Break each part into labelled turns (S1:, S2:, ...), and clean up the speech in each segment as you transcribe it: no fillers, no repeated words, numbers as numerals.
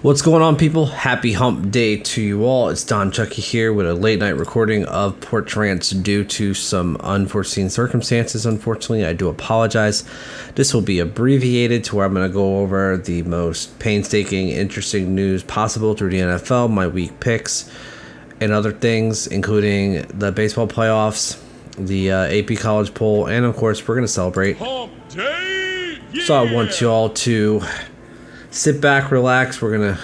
S1: What's going on, people? Happy hump day to you all. It's Don Chucky here with a late night recording of Porch Rants due to some unforeseen circumstances. Unfortunately, I do apologize. This will be abbreviated to where I'm going to go over the most painstaking, interesting news possible through the NFL, my week picks, and other things, including the baseball playoffs, the AP College Poll, and of course, we're going to celebrate.
S2: Hump day! Yeah!
S1: So I want you all to sit back, relax. We're going to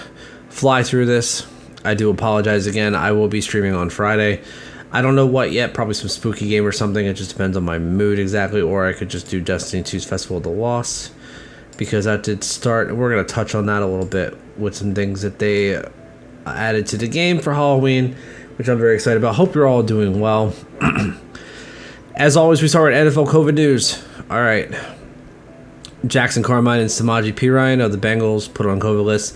S1: fly through this. I do apologize again. I will be streaming on Friday. I don't know what yet. Probably some spooky game or something. It just depends on my mood exactly. Or I could just do Destiny 2's Festival of the Lost, because that did start. We're going to touch on that a little bit with some things that they added to the game for Halloween, which I'm very excited about. Hope you're all doing well. As always, we start with NFL COVID news. All right. Jackson Carmine and Samaje Perine of the Bengals put on COVID list.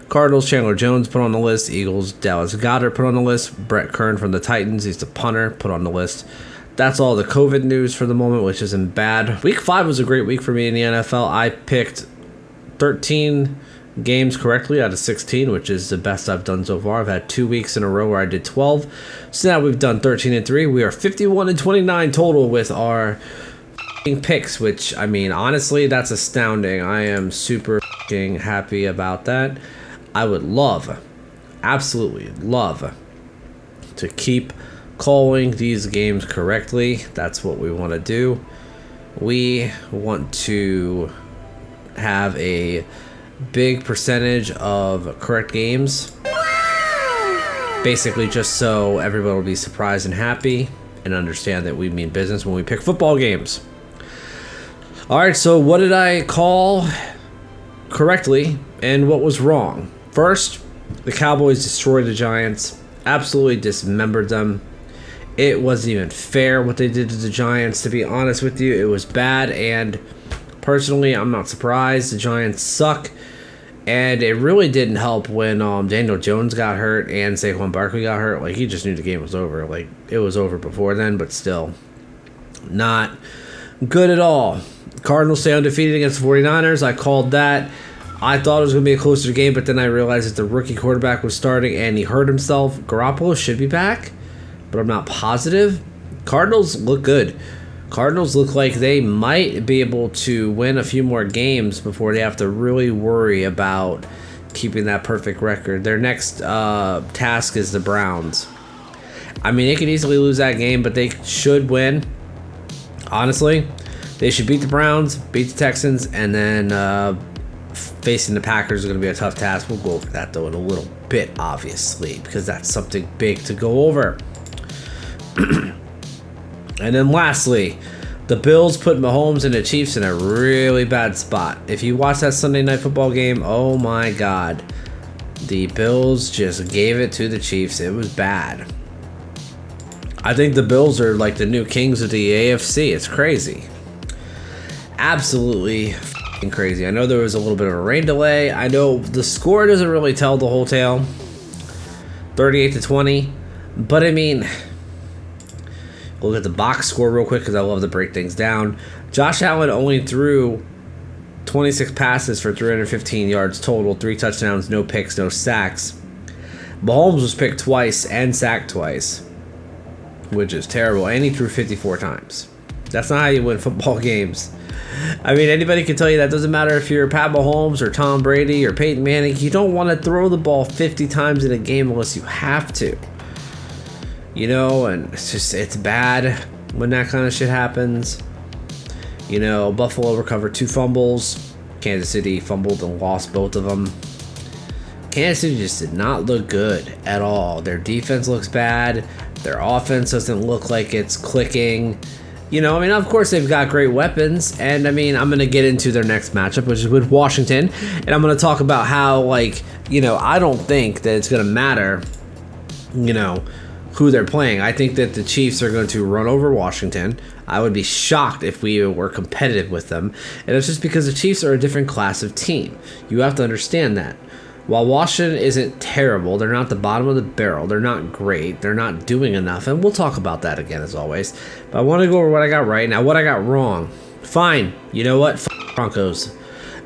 S1: Cardinals, Chandler Jones put on the list. Eagles, Dallas Goedert put on the list. Brett Kern from the Titans, he's the punter, put on the list. That's all the COVID news for the moment, which isn't bad. Week 5 was a great week for me in the NFL. I picked 13 games correctly out of 16, which is the best I've done so far. I've had 2 weeks in a row where I did 12. So now we've done 13-3. We are 51-29 total with our picks, which, I mean, honestly, that's astounding. I am super happy about that. I would love, absolutely love, to keep calling these games correctly. That's what we want to do. We want to have a big percentage of correct games, basically just so everybody will be surprised and happy and understand that we mean business when we pick football games. All right, so what did I call correctly and what was wrong? First, the Cowboys destroyed the Giants, absolutely dismembered them. It wasn't even fair what they did to the Giants, to be honest with you. It was bad, and personally, I'm not surprised. The Giants suck, and it really didn't help when Daniel Jones got hurt and Saquon Barkley got hurt. Like, he just knew the game was over. Like, it was over before then, but still not good at all. Cardinals stay undefeated against the 49ers. I called that. I thought it was going to be a closer game, but then I realized that the rookie quarterback was starting and he hurt himself. Garoppolo should be back, but I'm not positive. Cardinals look good. Cardinals look like they might be able to win a few more games before they have to really worry about keeping that perfect record. Their next task is the Browns. I mean, they could easily lose that game, but they should win. Honestly, they should beat the Browns, beat the Texans, and then facing the Packers is going to be a tough task. We'll go over that, though, in a little bit, obviously, because that's something big to go over. And then lastly, the Bills put Mahomes and the Chiefs in a really bad spot. If you watch that Sunday Night Football game, oh my God. The Bills just gave it to the Chiefs. It was bad. I think the Bills are like the new kings of the AFC. It's crazy. Absolutely f***ing crazy. I know there was a little bit of a rain delay. I know the score doesn't really tell the whole tale. 38-20. But I mean, look at the box score real quick because I love to break things down. Josh Allen only threw 26 passes for 315 yards total, 3 touchdowns, no picks, no sacks. Mahomes was picked twice and sacked twice, which is terrible, and he threw 54 times. That's not how you win football games. I mean, anybody can tell you that. Doesn't matter if you're Pat Mahomes or Tom Brady or Peyton Manning. You don't want to throw the ball 50 times in a game unless you have to. You know, and it's bad when that kind of shit happens. You know, Buffalo recovered 2 fumbles. Kansas City fumbled and lost both of them. Kansas City just did not look good at all. Their defense looks bad. Their offense doesn't look like it's clicking. You know, I mean, of course, they've got great weapons. And, I mean, I'm going to get into their next matchup, which is with Washington. And I'm going to talk about how, like, you know, I don't think that it's going to matter, you know, who they're playing. I think that the Chiefs are going to run over Washington. I would be shocked if we were competitive with them. And it's just because the Chiefs are a different class of team. You have to understand that. While Washington isn't terrible, they're not the bottom of the barrel. They're not great. They're not doing enough. And we'll talk about that again, as always. But I want to go over what I got right. Now, what I got wrong. Fine. You know what? Broncos.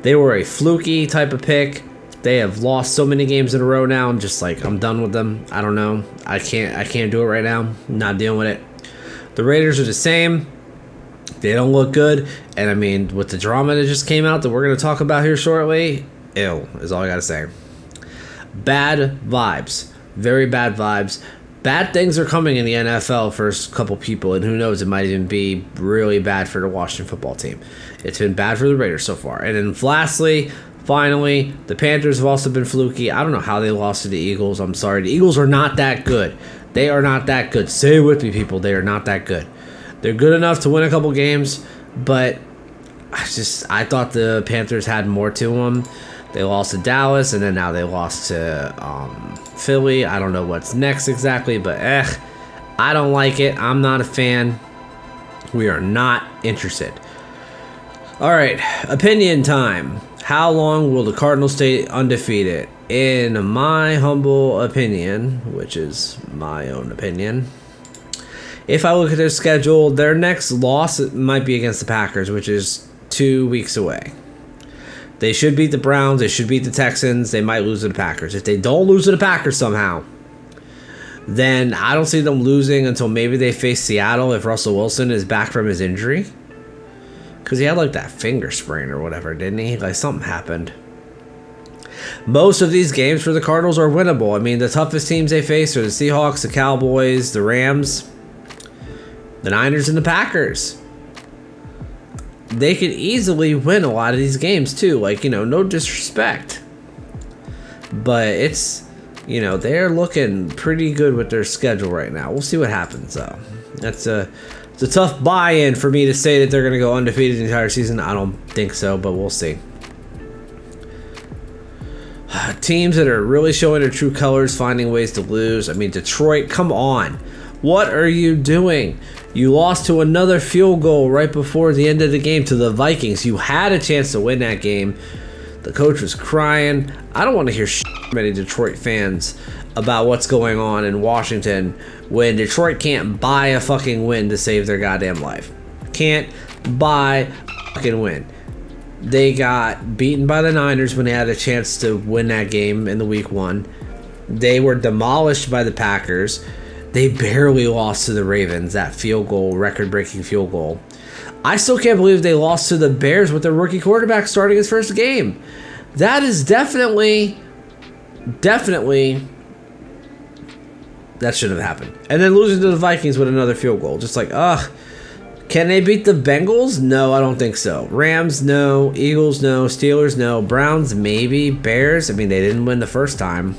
S1: They were a fluky type of pick. They have lost so many games in a row now. I'm just like, I'm done with them. I don't know. I can't do it right now. I'm not dealing with it. The Raiders are the same. They don't look good. And I mean, with the drama that just came out that we're going to talk about here shortly, ew is all I got to say. Bad vibes. Very bad vibes. Bad things are coming in the NFL for a couple people, and who knows, it might even be really bad for the Washington football team. It's been bad for the Raiders so far. And then lastly, finally, the Panthers have also been fluky. I don't know how they lost to the Eagles. I'm sorry. The Eagles are not that good. They are not that good. Say it with me, people. They are not that good. They're good enough to win a couple games, but I thought the Panthers had more to them. They lost to Dallas, and then now they lost to Philly. I don't know what's next exactly, but I don't like it. I'm not a fan. We are not interested. All right, opinion time. How long will the Cardinals stay undefeated? In my humble opinion, which is my own opinion, if I look at their schedule, their next loss might be against the Packers, which is 2 weeks away. They should beat the Browns. They should beat the Texans. They might lose to the Packers. If they don't lose to the Packers somehow, then I don't see them losing until maybe they face Seattle if Russell Wilson is back from his injury. Because he had like that finger sprain or whatever, didn't he? Like something happened. Most of these games for the Cardinals are winnable. I mean, the toughest teams they face are the Seahawks, the Cowboys, the Rams, the Niners, and the Packers. They could easily win a lot of these games too. Like, no disrespect. But it's, they're looking pretty good with their schedule right now. We'll see what happens though. It's a tough buy-in for me to say that they're going to go undefeated the entire season. I don't think so, but we'll see. Teams that are really showing their true colors, finding ways to lose. I mean, Detroit, come on. What are you doing? You lost to another field goal right before the end of the game to the Vikings. You had a chance to win that game. The coach was crying. I don't want to hear from any Detroit fans about what's going on in Washington when Detroit can't buy a fucking win to save their goddamn life. Can't buy a fucking win. They got beaten by the Niners when they had a chance to win that game in the week 1. They were demolished by the Packers. They barely lost to the Ravens, that field goal, record-breaking field goal. I still can't believe they lost to the Bears with their rookie quarterback starting his first game. That is definitely, that shouldn't have happened. And then losing to the Vikings with another field goal. Just like, ugh. Can they beat the Bengals? No, I don't think so. Rams, no. Eagles, no. Steelers, no. Browns, maybe. Bears, I mean, they didn't win the first time.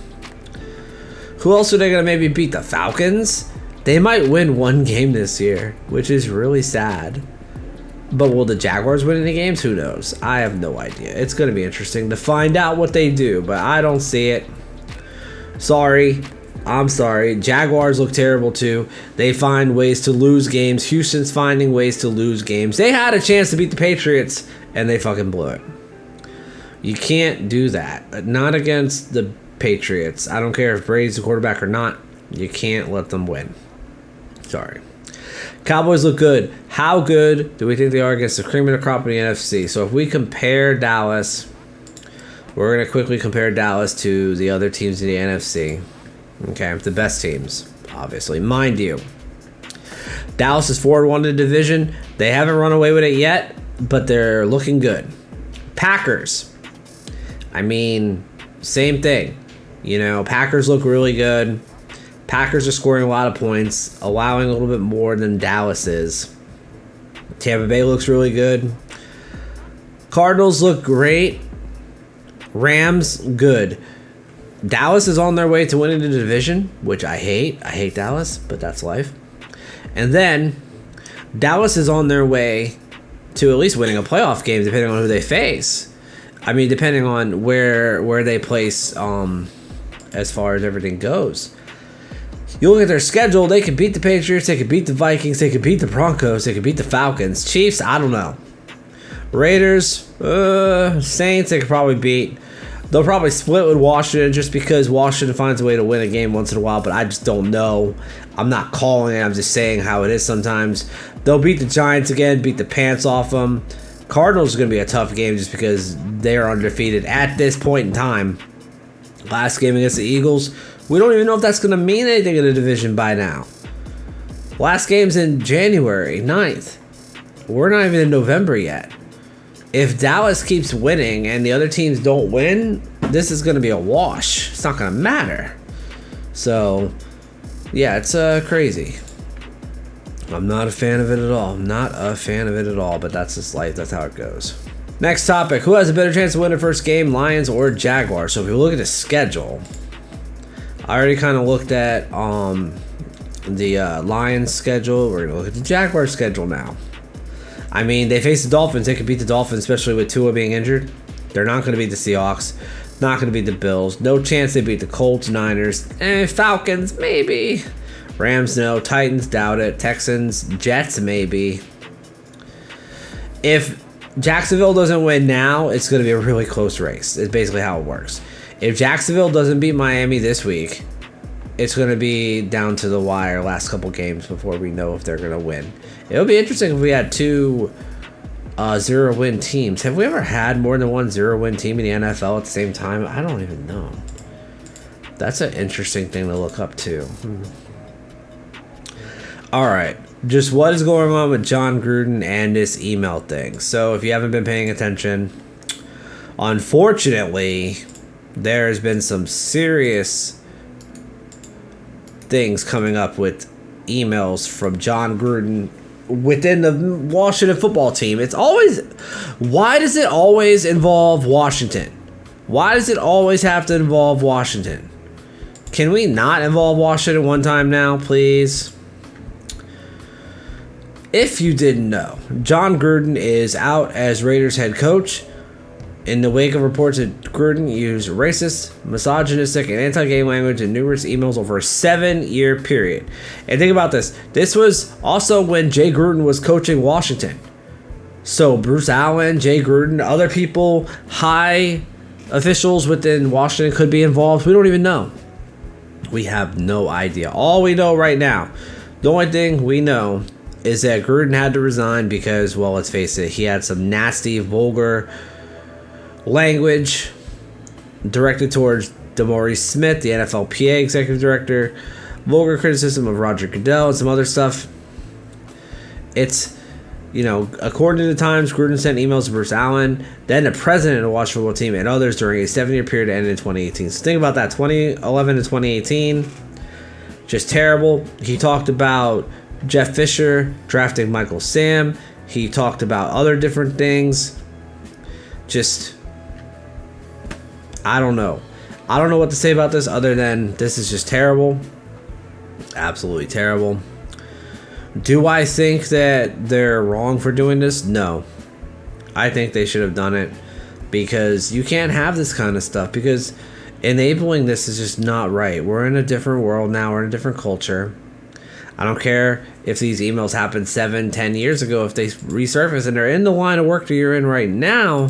S1: Who else are they going to maybe beat? The Falcons? They might win one game this year, which is really sad. But will the Jaguars win any games? Who knows? I have no idea. It's going to be interesting to find out what they do, but I don't see it. Sorry. I'm sorry. Jaguars look terrible too. They find ways to lose games. Houston's finding ways to lose games. They had a chance to beat the Patriots, and they fucking blew it. You can't do that. Not against the Patriots. I don't care if Brady's the quarterback or not. You can't let them win. Sorry. Cowboys look good. How good do we think they are against the cream of the crop in the NFC? So if we compare Dallas, we're going to quickly compare Dallas to the other teams in the NFC. Okay, the best teams, obviously. Mind you, Dallas is 4-1 in the division. They haven't run away with it yet, but they're looking good. Packers. I mean, same thing. Packers look really good. Packers are scoring a lot of points, allowing a little bit more than Dallas is. Tampa Bay looks really good. Cardinals look great. Rams, good. Dallas is on their way to winning the division, which I hate. I hate Dallas, but that's life. And then Dallas is on their way to at least winning a playoff game, depending on who they face. I mean, depending on where they place as far as everything goes. You look at their schedule, they could beat the Patriots, they could beat the Vikings, they could beat the Broncos, they could beat the Falcons. Chiefs, I don't know. Raiders, Saints, they could probably beat. They'll probably split with Washington just because Washington finds a way to win a game once in a while, but I just don't know. I'm not calling it. I'm just saying how it is sometimes. They'll beat the Giants again, beat the pants off them. Cardinals is going to be a tough game just because they're undefeated at this point in time. Last game against the Eagles, we don't even know if that's going to mean anything in the division by now. Last game's in January 9th. We're not even in November yet. If Dallas keeps winning and the other teams don't win, this is going to be a wash. It's not going to matter. So, yeah, it's crazy. I'm not a fan of it at all. I'm not a fan of it at all, but that's just life. That's how it goes. Next topic. Who has a better chance to win their first game, Lions or Jaguars? So if you look at the schedule, I already kind of looked at the Lions schedule. We're going to look at the Jaguars schedule now. I mean, they face the Dolphins. They could beat the Dolphins, especially with Tua being injured. They're not going to beat the Seahawks. Not going to beat the Bills. No chance they beat the Colts, Niners. Falcons, maybe. Rams, no. Titans, doubt it. Texans, Jets, maybe. If Jacksonville doesn't win now, it's going to be a really close race. It's basically how it works. If Jacksonville doesn't beat Miami this week, it's going to be down to the wire last couple games before we know if they're going to win. It'll be interesting if we had two 0-win teams. Have we ever had more than one 0-win team in the NFL at the same time? I don't even know. That's an interesting thing to look up too. All right. Just what is going on with Jon Gruden and this email thing. So if you haven't been paying attention, unfortunately, there's been some serious things coming up with emails from Jon Gruden within the Washington football team. It's always, why does it always involve Washington? Why does it always have to involve Washington? Can we not involve Washington one time now, please? If you didn't know, Jon Gruden is out as Raiders head coach in the wake of reports that Gruden used racist, misogynistic, and anti-gay language in numerous emails over a 7-year period. And think about this. This was also when Jay Gruden was coaching Washington. So Bruce Allen, Jay Gruden, other people, high officials within Washington could be involved. We don't even know. We have no idea. All we know right now, the only thing we know is that Gruden had to resign because, well, let's face it, he had some nasty, vulgar language directed towards DeMaurice Smith, the NFLPA executive director, vulgar criticism of Roger Goodell, and some other stuff. It's, according to the Times, Gruden sent emails to Bruce Allen, then the president of the Washington football team, and others during a 7-year period that ended in 2018. So think about that, 2011 to 2018, just terrible. He talked about Jeff Fisher drafting Michael Sam. He talked about other different things. Just, I don't know. I don't know what to say about this other than this is just terrible. Absolutely terrible. Do I think that they're wrong for doing this? No. I think they should have done it because you can't have this kind of stuff because enabling this is just not right. We're in a different world now. We're in a different culture. I don't care if these emails happened 7-10 years ago. If they resurface and they're in the line of work that you're in right now,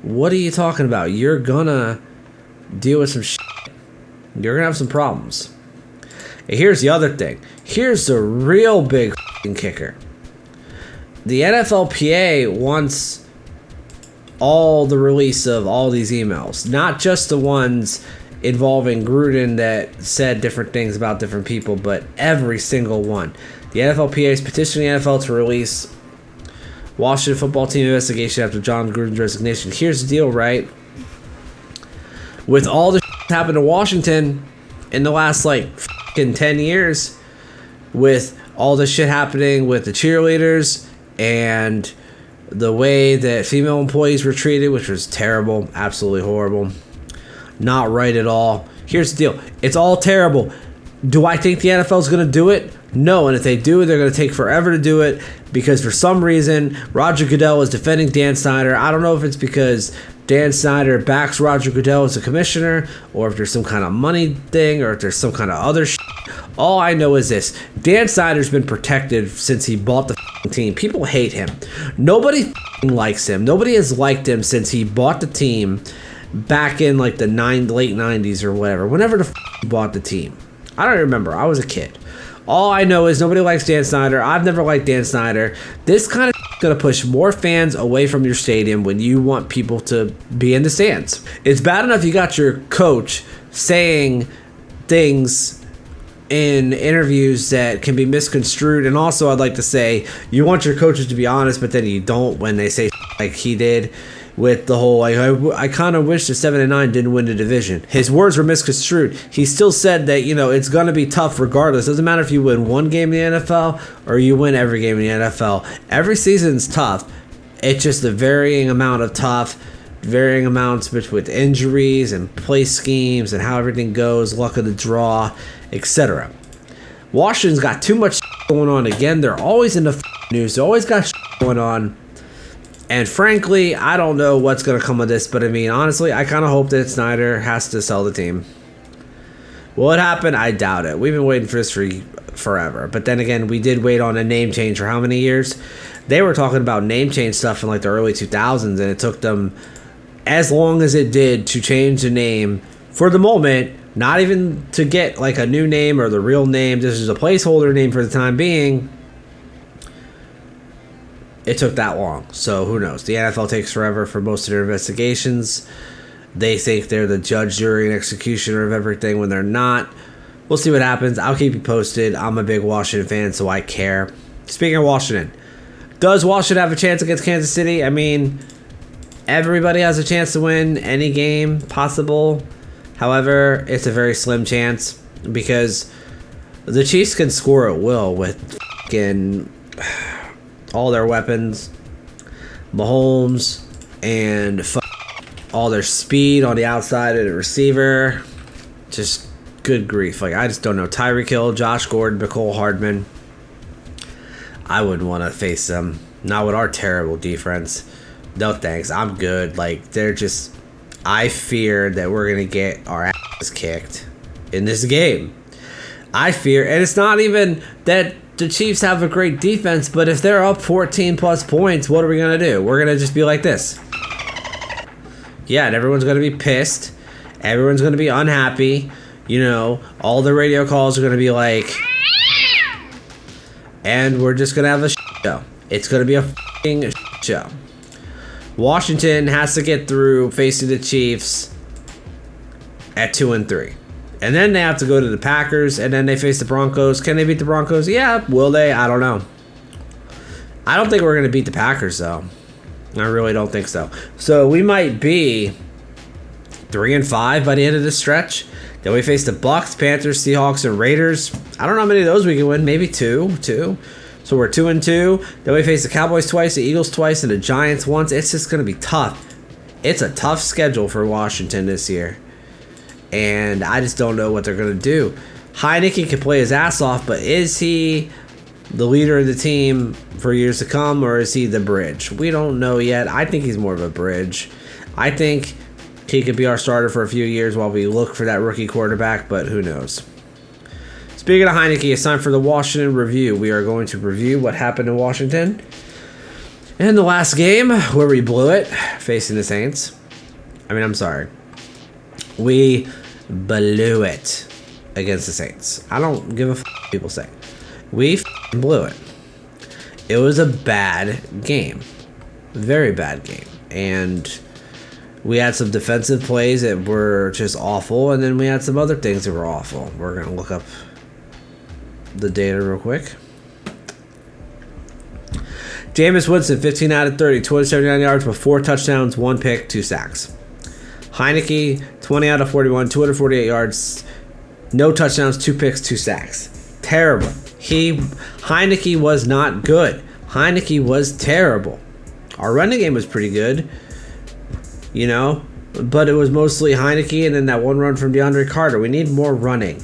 S1: what are you talking about? You're gonna deal with some shit. You're gonna have some problems. And here's the other thing. Here's the real big kicker. The NFLPA wants all the release of all these emails, not just the ones involving Gruden that said different things about different people, but every single one. The NFLPA is petitioning the NFL to release Washington football team investigation after Jon Gruden's resignation. Here's the deal, right? With all the that happened to Washington in the last 10 years, with all this shit happening with the cheerleaders and the way that female employees were treated, which was terrible, absolutely horrible. Not right at all. Here's the deal. It's all terrible. Do I think the NFL is going to do it? No. And if they do, they're going to take forever to do it because for some reason, Roger Goodell is defending Dan Snyder. I don't know if it's because Dan Snyder backs Roger Goodell as a commissioner or if there's some kind of money thing or if there's some kind of other shit. All I know is this. Dan Snyder's been protected since he bought the team. People hate him. Nobody likes him. Nobody has liked him since he bought the team back in the late 90s or whatever, whenever the he bought the team. I don't remember. I was a kid. All I know is nobody likes Dan Snyder. I've never liked Dan Snyder. This kind of going to push more fans away from your stadium when you want people to be in the stands. It's bad enough you got your coach saying things in interviews that can be misconstrued, and also I'd like to say you want your coaches to be honest, but then you don't when they say like he did with the whole like I kind of wish the 7-9 didn't win the division. His words were misconstrued. He still said that it's going to be tough regardless. Doesn't matter if you win one game in the NFL or you win every game in the NFL. Every season's tough. It's just a varying amount of tough, varying amounts with injuries and play schemes and how everything goes, luck of the draw, etc. Washington's got too much going on again. They're always in the news. They always got going on. And frankly, I don't know what's going to come of this, but I mean, honestly, I kind of hope that Snyder has to sell the team. Will it happen? I doubt it. We've been waiting for this for forever. But then again, we did wait on a name change for how many years? They were talking about name change stuff in like the early 2000s, and it took them as long as it did to change the name for the moment, not even to get like a new name or the real name. This is a placeholder name for the time being. It took that long, so who knows? The NFL takes forever for most of their investigations. They think they're the judge, jury, and executioner of everything when they're not. We'll see what happens. I'll keep you posted. I'm a big Washington fan, so I care. Speaking of Washington, does Washington have a chance against Kansas City? I mean, everybody has a chance to win any game possible. However, it's a very slim chance because the Chiefs can score at will with fucking all their weapons, Mahomes, and all their speed on the outside of the receiver. Just good grief. Like, I just don't know. Tyreek Hill, Josh Gordon, Mecole Hardman. I wouldn't want to face them. Not with our terrible defense. No thanks. I'm good. Like, they're just... I fear that we're going to get our ass kicked in this game. I fear... And it's not even that the Chiefs have a great defense, but if they're up 14 plus points, what are we going to do? We're going to just be like this. Yeah, and everyone's going to be pissed. Everyone's going to be unhappy. All the radio calls are going to be like... And we're just going to have a show. It's going to be a f***ing show. Washington has to get through facing the Chiefs at 2-3. And then they have to go to the Packers, and then they face the Broncos. Can they beat the Broncos? Yeah. Will they? I don't know. I don't think we're going to beat the Packers, though. I really don't think so. So we might be 3-5 by the end of this stretch. Then we face the Bucs, Panthers, Seahawks, and Raiders. I don't know how many of those we can win. Maybe two. So we're 2-2. Then we face the Cowboys twice, the Eagles twice, and the Giants once. It's just going to be tough. It's a tough schedule for Washington this year. And I just don't know what they're going to do. Heineke can play his ass off, but is he the leader of the team for years to come, or is he the bridge? We don't know yet. I think he's more of a bridge. I think he could be our starter for a few years while we look for that rookie quarterback, but who knows. Speaking of Heineke, it's time for the Washington Review. We are going to review what happened in Washington in the last game where we blew it facing the Saints. I'm sorry. We blew it against the Saints. I don't give a f*** what people say. We blew it. It was a bad game. Very bad game. And we had some defensive plays that were just awful, and then we had some other things that were awful. We're going to look up the data real quick. Jameis Winston, 15 out of 30, 279 yards with 4 touchdowns, 1 pick, 2 sacks. Heineke, 20 out of 41, 248 yards, no touchdowns, 2 picks, 2 sacks. Terrible. Heineke was not good. Heineke was terrible. Our running game was pretty good, but it was mostly Heineke and then that one run from DeAndre Carter. We need more running.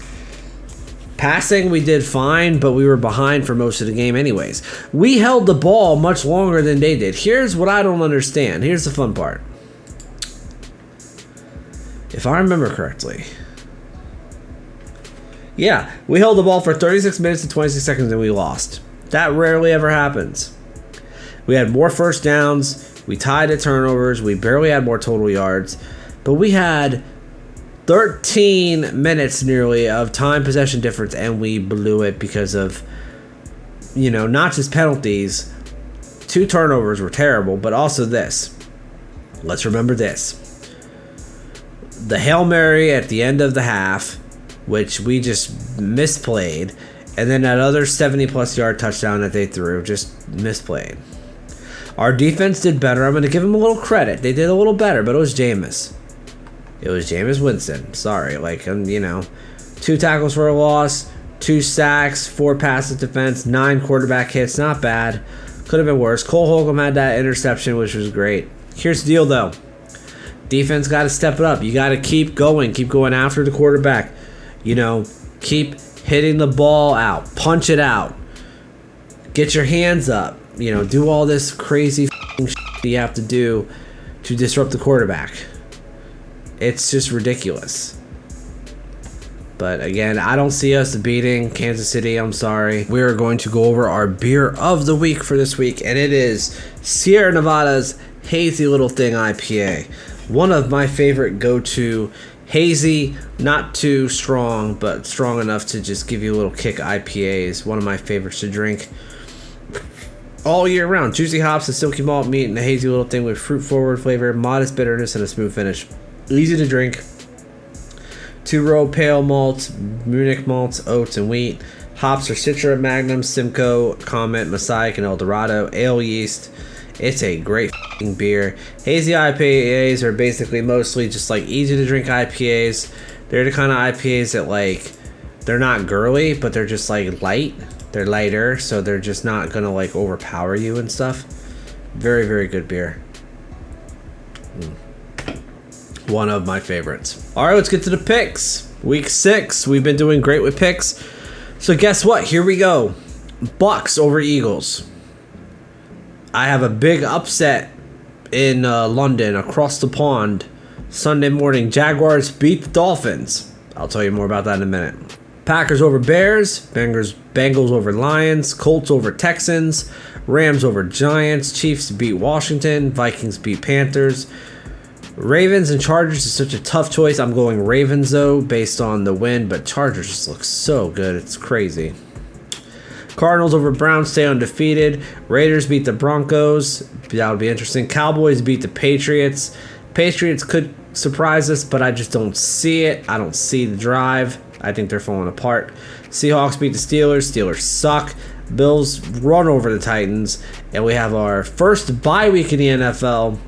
S1: Passing, we did fine, but we were behind for most of the game anyways. We held the ball much longer than they did. Here's what I don't understand. Here's the fun part. If I remember correctly, yeah, we held the ball for 36 minutes and 26 seconds and we lost. That rarely ever happens. We had more first downs. We tied at turnovers. We barely had more total yards. But we had 13 minutes nearly of time possession difference, and we blew it because of, not just penalties. 2 turnovers were terrible, but also this. Let's remember this. The Hail Mary at the end of the half, which we just misplayed, and then that other 70-plus yard touchdown that they threw, just misplayed. Our defense did better. I'm going to give them a little credit. They did a little better, but it was Jameis. It was Jameis Winston. Sorry. 2 tackles for a loss, 2 sacks, 4 passes defense, 9 quarterback hits. Not bad. Could have been worse. Cole Holcomb had that interception, which was great. Here's the deal, though. Defense got to step it up. You got to keep going. Keep going after the quarterback. Keep hitting the ball out. Punch it out. Get your hands up. Do all this crazy shit you have to do to disrupt the quarterback. It's just ridiculous. But again, I don't see us beating Kansas City. I'm sorry. We are going to go over our beer of the week for this week, and it is Sierra Nevada's Hazy Little Thing IPA. One of my favorite go-to hazy, not too strong, but strong enough to just give you a little kick IPAs. One of my favorites to drink all year round. Juicy hops, a silky malt meat, and a hazy little thing with fruit-forward flavor, modest bitterness, and a smooth finish. Easy to drink. 2-row pale malts, Munich malts, oats, and wheat. Hops are Citra, Magnum, Simcoe, Comet, Mosaic, and Eldorado. Ale yeast. It's a great beer. Hazy IPAs are basically mostly just easy to drink IPAs. They're the kind of IPAs that they're not girly, but they're just light. They're lighter, so they're just not gonna overpower you and stuff. Very, very good beer. One of my favorites. All right, let's get to the picks. Week 6, we've been doing great with picks. So guess what? Here we go. Bucks over Eagles. I have a big upset in London, across the pond. Sunday morning, Jaguars beat the Dolphins. I'll tell you more about that in a minute. Packers over Bears. Bengals over Lions. Colts over Texans. Rams over Giants. Chiefs beat Washington. Vikings beat Panthers. Ravens and Chargers is such a tough choice. I'm going Ravens, though, based on the win, but Chargers just look so good. It's crazy. Cardinals over Browns stay undefeated. Raiders beat the Broncos. That would be interesting. Cowboys beat the Patriots. Patriots could surprise us, but I just don't see it. I don't see the drive. I think they're falling apart. Seahawks beat the Steelers. Steelers suck. Bills run over the Titans. And we have our first bye week in the NFL.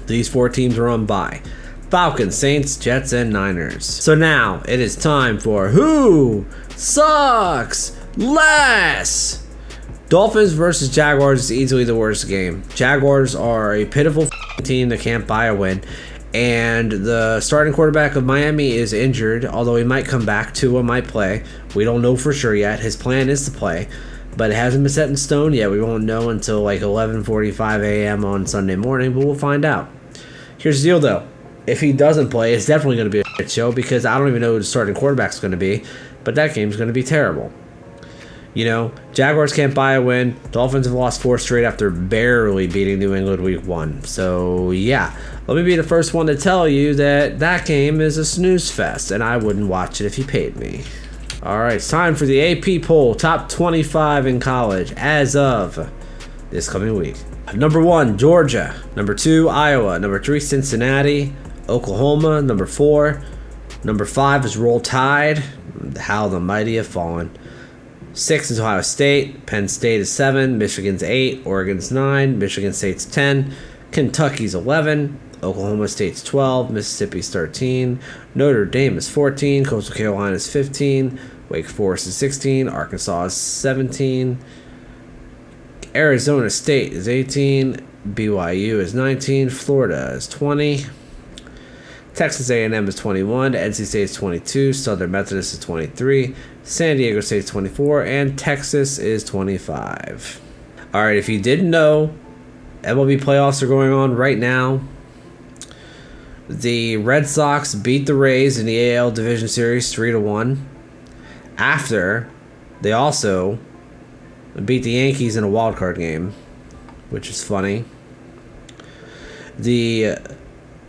S1: These 4 teams are on bye. Falcons, Saints, Jets, and Niners. So now it is time for Who Sucks Less? Dolphins versus Jaguars is easily the worst game. Jaguars are a pitiful team that can't buy a win. And the starting quarterback of Miami is injured, although he might come back. Tua might play. We don't know for sure yet. His plan is to play, but it hasn't been set in stone yet. We won't know until 11:45 a.m. on Sunday morning, but we'll find out. Here's the deal, though. If he doesn't play, it's definitely going to be a shit show because I don't even know who the starting quarterback's going to be, but that game's going to be terrible. Jaguars can't buy a win. Dolphins have lost 4 straight after barely beating New England week 1. So, yeah. Let me be the first one to tell you that game is a snooze fest, and I wouldn't watch it if you paid me. All right, it's time for the AP poll. Top 25 in college as of this coming week. Number 1, Georgia. Number 2, Iowa. Number 3, Cincinnati. Oklahoma. Number 4. Number 5 is Roll Tide. How the mighty have fallen. 6 is Ohio State. Penn State is 7. Michigan's 8. Oregon's 9. Michigan State's 10. Kentucky's 11. Oklahoma State's 12. Mississippi's 13. Notre Dame is 14. Coastal Carolina is 15. Wake Forest is 16. Arkansas is 17. Arizona State is 18. BYU is 19. Florida is 20. Texas A&M is 21. NC State is 22. Southern Methodist is 23. San Diego State is 24. And Texas is 25. All right, if you didn't know, MLB playoffs are going on right now. The Red Sox beat the Rays in the AL Division Series 3-1. After they also beat the Yankees in a wild card game, which is funny. The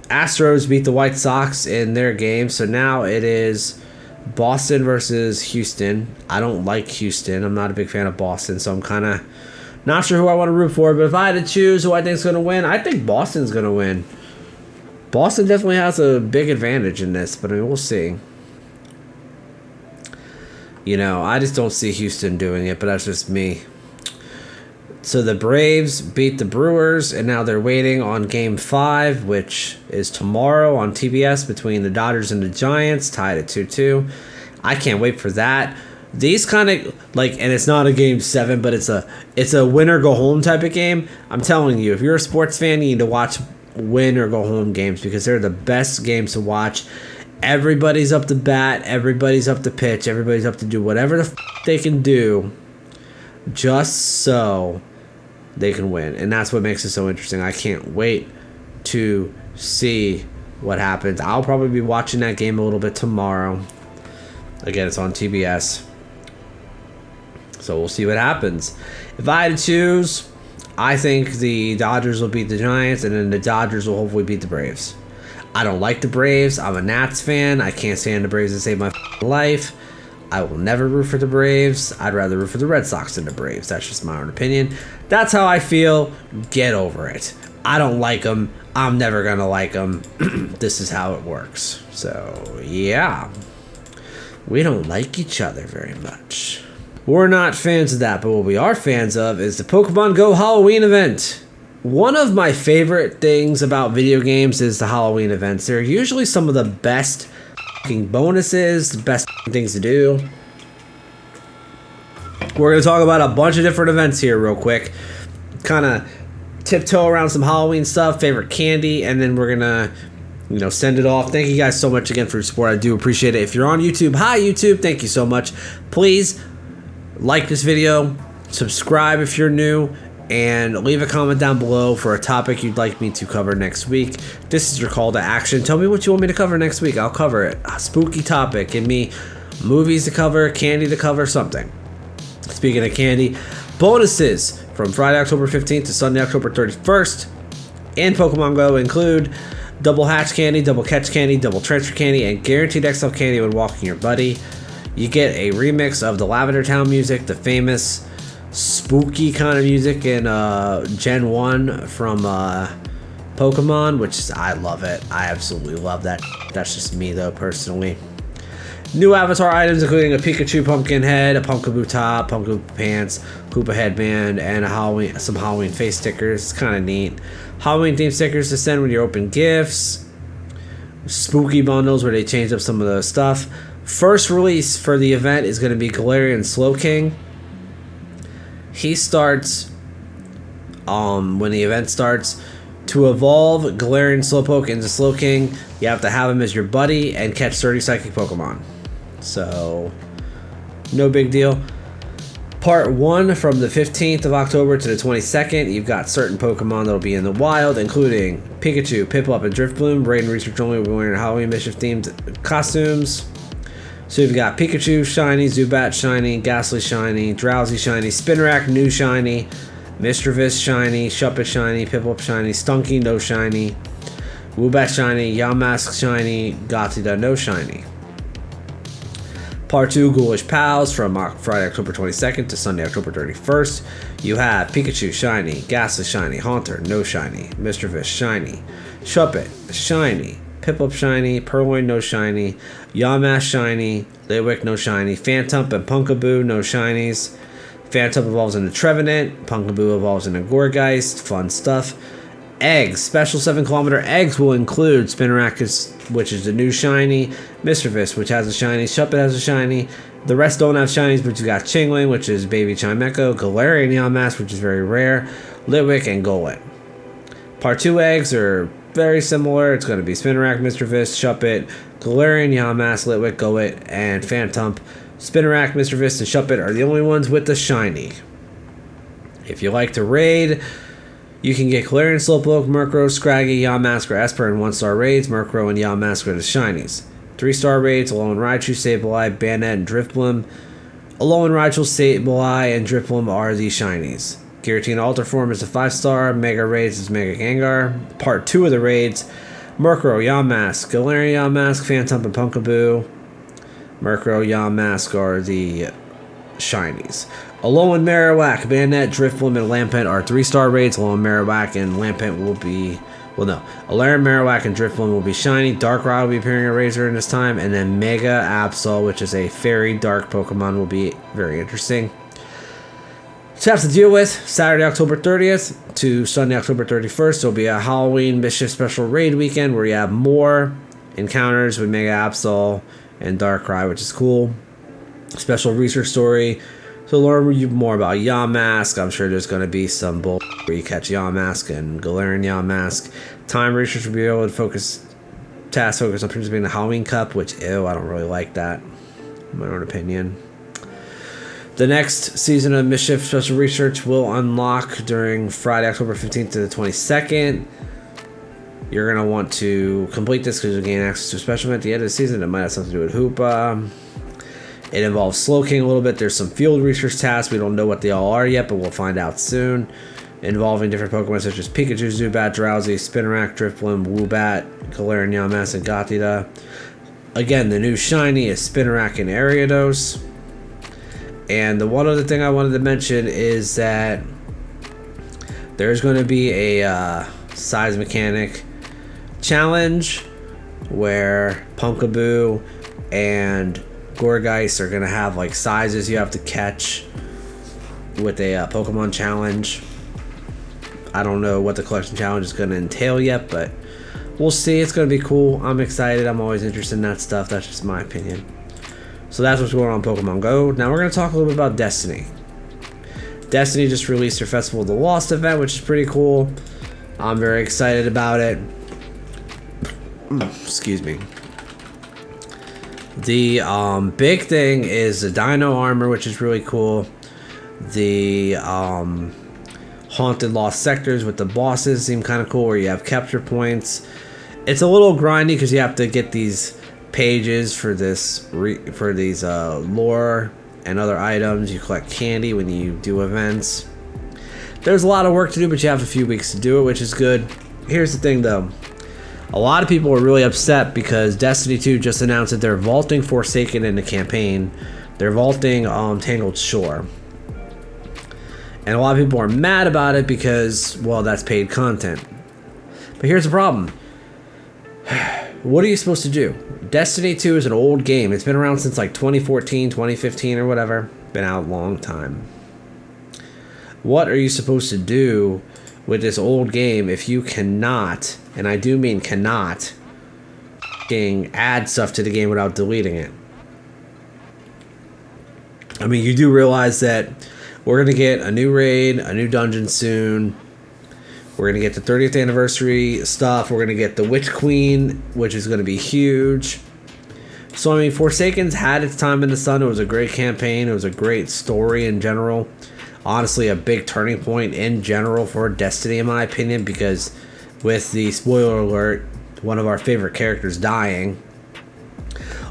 S1: Astros beat the White Sox in their game, so now it is Boston versus Houston. I don't like Houston. I'm not a big fan of Boston, so I'm kind of not sure who I want to root for. But if I had to choose who I think is going to win, I think Boston's going to win. Boston definitely has a big advantage in this, but I mean, we'll see. You know, I just don't see Houston doing it, but that's just me. So the Braves beat the Brewers, and now they're waiting on Game 5, which is tomorrow on TBS between the Dodgers and the Giants, tied at 2-2. I can't wait for that. These kind of, like, and it's not a Game 7, but it's a win or go home type of game. I'm telling you, if you're a sports fan, you need to watch win or go home games because they're the best games to watch. Everybody's up to bat, everybody's up to pitch, everybody's up to do whatever the they can do just so they can win. And that's what makes it so interesting. I can't wait to see what happens. I'll probably be watching that game a little bit tomorrow. Again, it's on TBS. So we'll see what happens. If I had to choose, I think the Dodgers will beat the Giants, and then the Dodgers will hopefully beat the Braves. I don't like the Braves. I'm a Nats fan. I can't stand the Braves to save my life. I will never root for the Braves. I'd rather root for the Red Sox than the Braves. That's just my own opinion. That's how I feel. Get over it. I don't like them. I'm never going to like them. This is how it works. So, yeah. We don't like each other very much. We're not fans of that, but what we are fans of is the Pokemon Go Halloween event. One of my favorite things about video games is the Halloween events. They're usually some of the best bonuses, the best things to do. We're going to talk about a bunch of different events here real quick. Kind of tiptoe around some Halloween stuff, favorite candy, and then we're going to, send it off. Thank you guys so much again for your support. I do appreciate it. If you're on YouTube, hi YouTube, thank you so much. Please like this video, subscribe if you're new, and leave a comment down below for a topic you'd like me to cover next week. This is your call to action. Tell me what you want me to cover next week. I'll cover it. A spooky topic. Give me movies to cover, candy to cover, something. Speaking of candy, bonuses from Friday, October 15th to Sunday, October 31st in Pokemon Go include double hatch candy, double catch candy, double transfer candy, and guaranteed XL candy when walking your buddy. You get a remix of the Lavender Town music, the famous spooky kind of music in Gen 1 from Pokemon, which is, I love it. I absolutely love that. That's just me though, personally. New avatar items including a Pikachu pumpkin head, a Pumpkaboo top, Pumpkaboo pants, Koopa headband, and some Halloween face stickers. It's kind of neat. Halloween themed stickers to send when you open gifts. Spooky bundles where they change up some of the stuff. First release for the event is going to be Galarian Slowking. He starts, when the event starts, to evolve Galarian Slowpoke into Slowking, you have to have him as your buddy and catch 30 Psychic Pokemon. So, no big deal. Part 1 from the 15th of October to the 22nd, you've got certain Pokemon that'll be in the wild, including Pikachu, Piplup, and Drifbloom. Raid and Research only will be wearing Halloween Mischief-themed costumes. So you've got Pikachu Shiny, Zubat Shiny, Ghastly Shiny, Drowsy Shiny, Spinarak New Shiny, Mischievous Shiny, Shuppet Shiny, Piplup Shiny, Stunky No Shiny, Woobat Shiny, Yamask Shiny, Gothita No Shiny. Part 2, Ghoulish Pals from Friday, October 22nd to Sunday, October 31st. You have Pikachu Shiny, Ghastly Shiny, Haunter No Shiny, Mischievous Shiny, Shuppet Shiny, Piplup Shiny, Purloin No Shiny, Yamask Shiny, Litwick No Shiny, Phantump and Pumpkaboo No Shinies. Phantump evolves into Trevenant, Pumpkaboo evolves into Gourgeist, fun stuff. Eggs, special 7-kilometer eggs will include Spinarak, which is the new shiny, Mischievous, which has a shiny, Shuppet has a shiny. The rest don't have shinies, but you got Chingling, which is Baby Chimecho, Galarian Yamask, which is very rare, Litwick, and Golett. Part 2 eggs are very similar. It's going to be Spinarak, Mischievous, Shuppet, Galarian Yamask, Litwick, Golett, and Phantump. Spinarak, Mischievous, and Shuppet are the only ones with the shiny. If you like to raid, you can get Galarian Slowpoke, Murkrow, Scraggy, Yamask, or Esper in 1-star raids. Murkrow and Yamask are the shinies. 3-star raids, Alolan Raichu, Sableye, Banette, and Drifblim. Alolan Raichu, Sableye, and Drifblim are the shinies. Giratina Alter Form is a 5-star. Mega Raids is Mega Gengar. Part 2 of the raids, Murkrow, Yamask, Galarian Yamask, Phantom, and Pumpkaboo. Murkrow, Yamask are the shinies. Alolan Marowak, Banette, Drifblim, and Lampent are 3-star raids. Alolan Marowak and Lampent will be... Well, no. Alolan Marowak and Drifblim will be shiny. Darkrai will be appearing at Razor in this time. And then Mega Absol, which is a Fairy Dark Pokemon, will be very interesting. So have to deal with Saturday, October 30th to Sunday, October 31st. There'll be a Halloween Mischief Special Raid weekend where you have more encounters with Mega Absol and Darkrai, which is cool. Special research story to learn more about Yamask. I'm sure there's going to be some bull where you catch Yamask and Galarian Yamask. Time research will be able to focus on participating in the Halloween Cup, which, ew, I don't really like that. In my own opinion. The next season of Mischief Special Research will unlock during Friday, October 15th to the 22nd. You're going to want to complete this because you'll gain access to a special event at the end of the season. It might have something to do with Hoopa. It involves Slowking a little bit. There's some field research tasks. We don't know what they all are yet, but we'll find out soon. Involving different Pokemon such as Pikachu, Zubat, Drowsy, Spinarak, Drifblim, Woobat, Galarian Yamask, and Gothita. Again, the new shiny is Spinarak and Ariados. And the one other thing I wanted to mention is that there's going to be a size mechanic challenge where Pumpkaboo and Gourgeist are going to have like sizes you have to catch with a Pokemon challenge. I don't know what the collection challenge is going to entail yet, but we'll see. It's going to be cool. I'm excited. I'm always interested in that stuff. That's just my opinion. So that's what's going on Pokemon Go. Now we're going to talk a little bit about Destiny. Destiny just released their Festival of the Lost event, which is pretty cool. I'm very excited about it. Excuse me. The big thing is the Dino Armor, which is really cool. The Haunted Lost Sectors with the bosses seem kind of cool, where you have capture points. It's a little grindy because you have to get these pages for these lore and other items. You collect candy when you do events. There's a lot of work to do, but you have a few weeks to do it, which is good. Here's the thing though. A lot of people are really upset because Destiny 2 just announced that they're vaulting Forsaken in the campaign. They're vaulting Tangled Shore. And a lot of people are mad about it because, well, that's paid content. But here's the problem. What are you supposed to do? Destiny 2 is an old game. It's been around since like 2014, 2015 or whatever. Been out a long time. What are you supposed to do with this old game if you cannot, and I do mean cannot, add stuff to the game without deleting it? I mean, you do realize that we're going to get a new raid, a new dungeon soon. We're going to get the 30th anniversary stuff. We're going to get the Witch Queen, which is going to be huge. So, I mean, Forsaken's had its time in the sun. It was a great campaign. It was a great story in general. Honestly, a big turning point in general for Destiny, in my opinion, because with the spoiler alert, one of our favorite characters dying,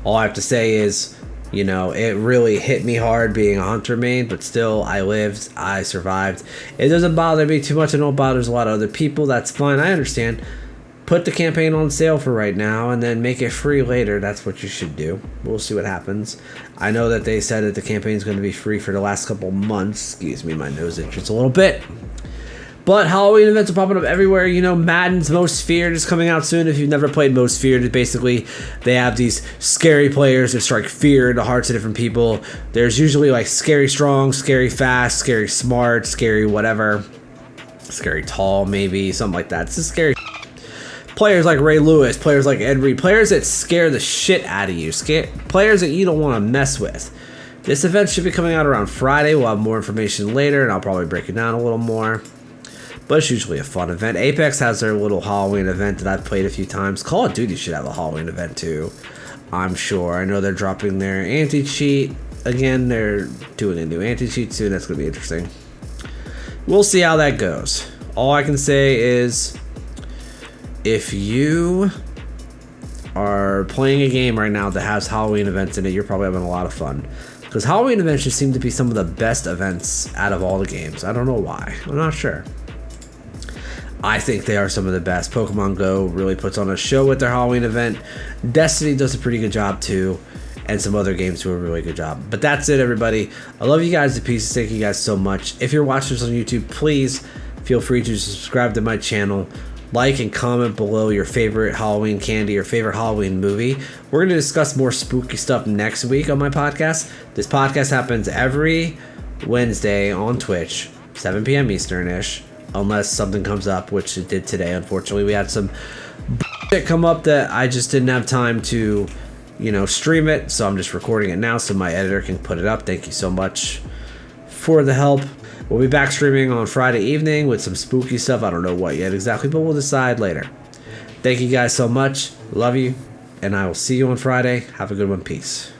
S1: all I have to say is, you know, it really hit me hard being a hunter main, but still, I lived, I survived. It doesn't bother me too much. I know it bothers a lot of other people. That's fine. I understand. Put the campaign on sale for right now and then make it free later. That's what you should do. We'll see what happens. I know that they said that the campaign is going to be free for the last couple months. Excuse me, my nose itches a little bit. But Halloween events are popping up everywhere. You know, Madden's Most Feared is coming out soon. If you've never played Most Feared, basically they have these scary players that strike fear into hearts of different people. There's usually like scary strong, scary fast, scary smart, scary whatever. Scary tall, maybe, something like that. It's a scary players like Ray Lewis, players like Ed Reed, players that scare the shit out of you, players that you don't want to mess with. This event should be coming out around Friday. We'll have more information later, and I'll probably break it down a little more. But it's usually a fun event. Apex has their little Halloween event that I've played a few times. Call of Duty should have a Halloween event too, I'm sure. I know they're dropping their anti-cheat. Again, they're doing a new anti-cheat soon. That's going to be interesting. We'll see how that goes. All I can say is, if you are playing a game right now that has Halloween events in it, you're probably having a lot of fun. Because Halloween events just seem to be some of the best events out of all the games. I don't know why. I'm not sure. I think they are some of the best. Pokemon Go really puts on a show with their Halloween event. Destiny does a pretty good job too. And some other games do a really good job. But that's it, everybody. I love you guys to pieces. Thank you guys so much. If you're watching this on YouTube, please feel free to subscribe to my channel. Like and comment below your favorite Halloween candy or favorite Halloween movie. We're going to discuss more spooky stuff next week on my podcast. This podcast happens every Wednesday on Twitch, 7 p.m. Eastern-ish, unless something comes up, which it did today. Unfortunately, we had some shit come up that I just didn't have time to, stream it. So I'm just recording it now so my editor can put it up. Thank you so much for the help. We'll be back streaming on Friday evening with some spooky stuff. I don't know what yet exactly, but we'll decide later. Thank you guys so much. Love you. And I will see you on Friday. Have a good one. Peace.